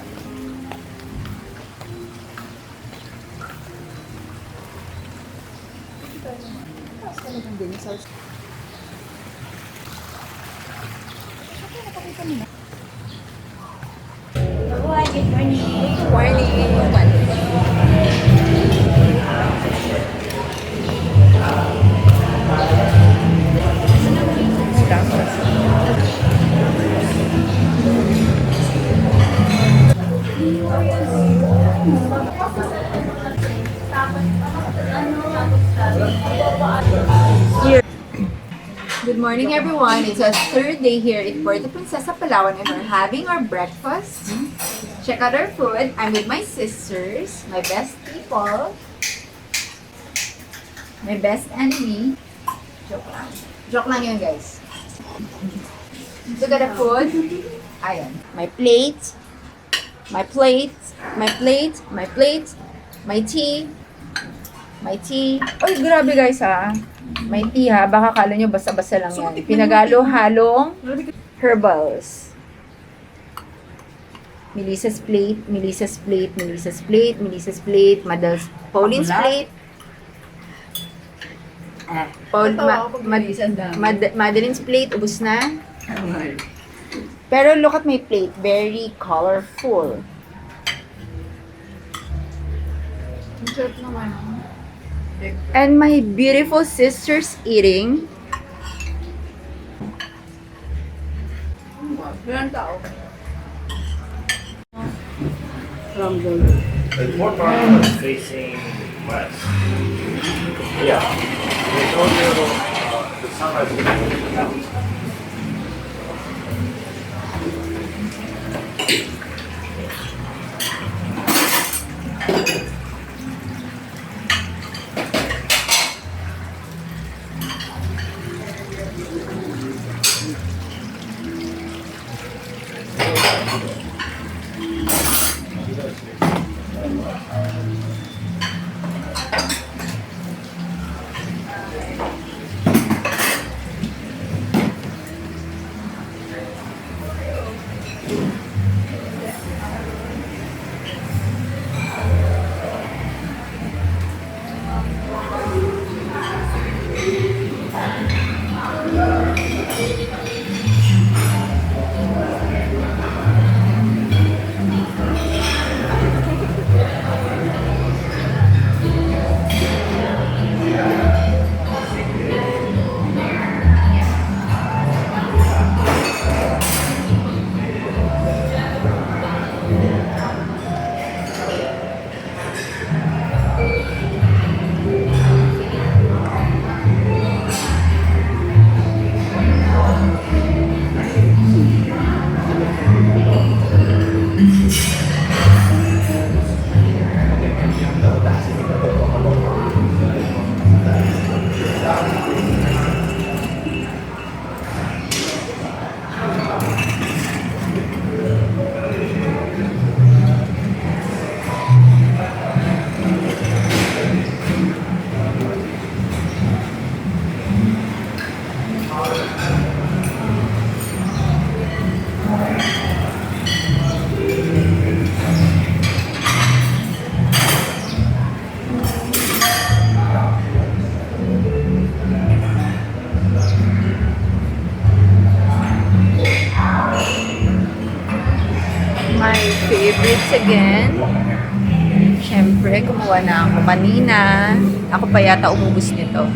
Good morning, everyone. It's our third day here at Puerto Princesa, Palawan, and we're having our breakfast. Check out our food. I'm with my sisters, my best people, my best enemy. Joke lang. Joke lang yun, guys. Look at the food. Ayan. My plate, my plate, my plate, my plate, my tea, my tea. Oy, grabe guys ha. May tea ha, baka kala nyo basta-basta lang yan. Pinagalo-halong herbals. Melissa's plate, Melissa's plate, Melissa's plate, Melissa's plate, Pauline's plate. Madeline's plate, ubus na. Pero look at my plate, very colorful. ang sarap naman. And my beautiful sisters eating. Ilang tao? The more part is facing west. Yeah. They told you the sunrise is going out. once again. Siyempre, kumuha na ako kanina. Ako pa yata umubos nito.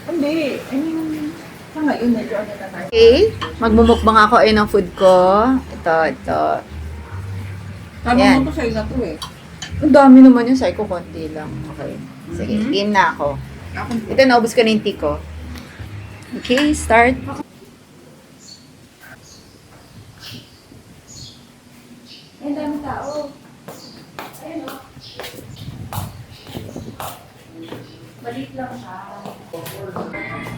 Hindi. I mean, sa ngayon, medyo ano na tayo. Okay, magmumukbang ako ayun ng food ko. Ito. Sabi Yan. mo to sa'yo na to eh. Ang dami naman yun, ko konti lang. Okay. Sige, game na ako. Ito, naubos ko na yung tea ko. Okay, start. Ang dami tao. Ayun o. Balik lang siya.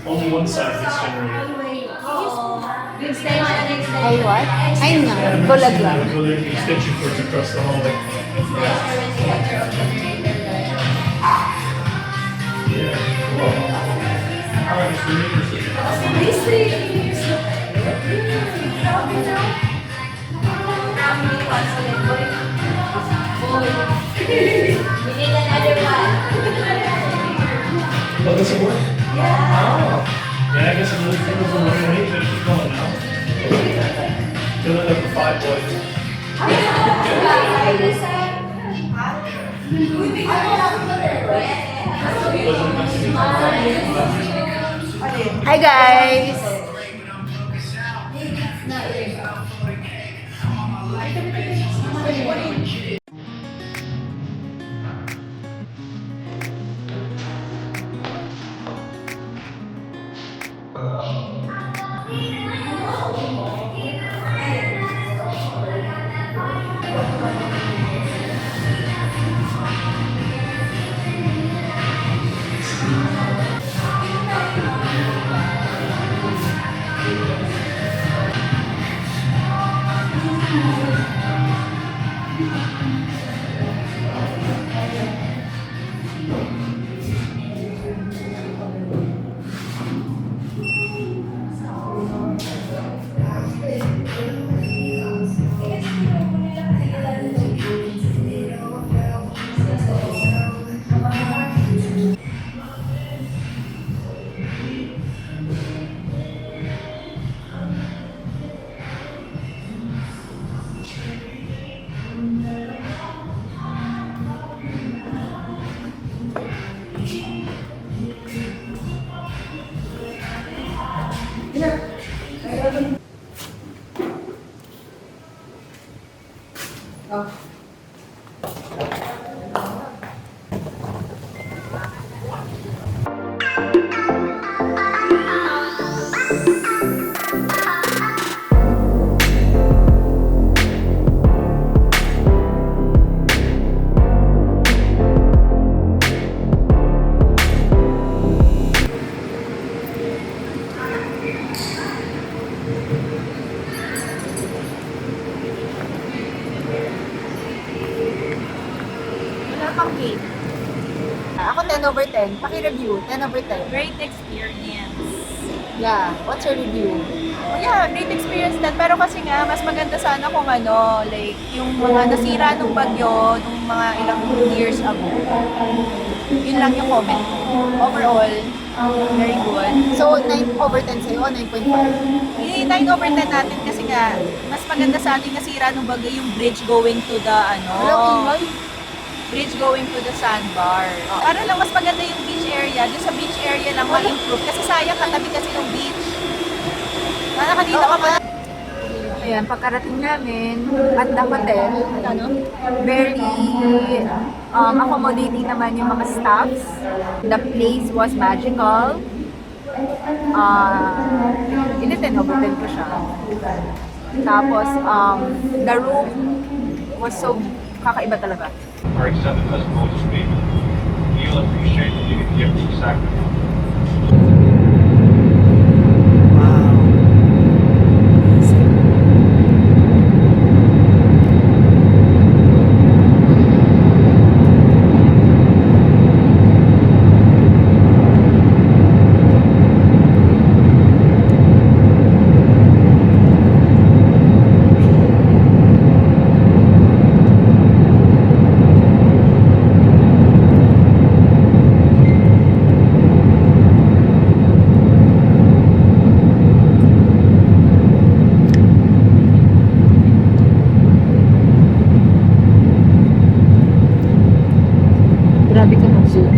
Only one side gets generated. Ay, what? Ay, nga. Bulag lang. The extension cords across the hallway. Yeah. All right, so you can see. Oh, does it work? Yeah. Oh. Yeah, I guess it really feels a little late, but keep going now. Fill it up with 5 boys. Hi, guys! over 10. Paki-review, 10 over 10. Great experience. Yeah, what's your review? Oh, yeah, great experience din. Pero kasi nga, mas maganda sana kung ano, like, yung mga nasira nung bagyo, nung mga ilang years ago. Yun lang yung comment ko. Overall, very good. So, 9 over 10 sa'yo o 9.5? 9 over 10 natin kasi nga, mas maganda sa atin nasira nung bagyo yung bridge going to the, bridge going to the sandbar. Para lang mas maganda yung beach area. Doon sa beach area lang ma-improve. Kasi sayang katabi kasi ng beach. Sana dito ka pa. Ayan, pagkarating namin at the hotel, very accommodating naman yung mga staffs. The place was magical. Ini 10 over 10 ko siya. Tapos, the room was so kakaiba talaga. Are accepted as bonus payment. You'll appreciate that you can give the sacrifice. Grabe ka mag-zoom.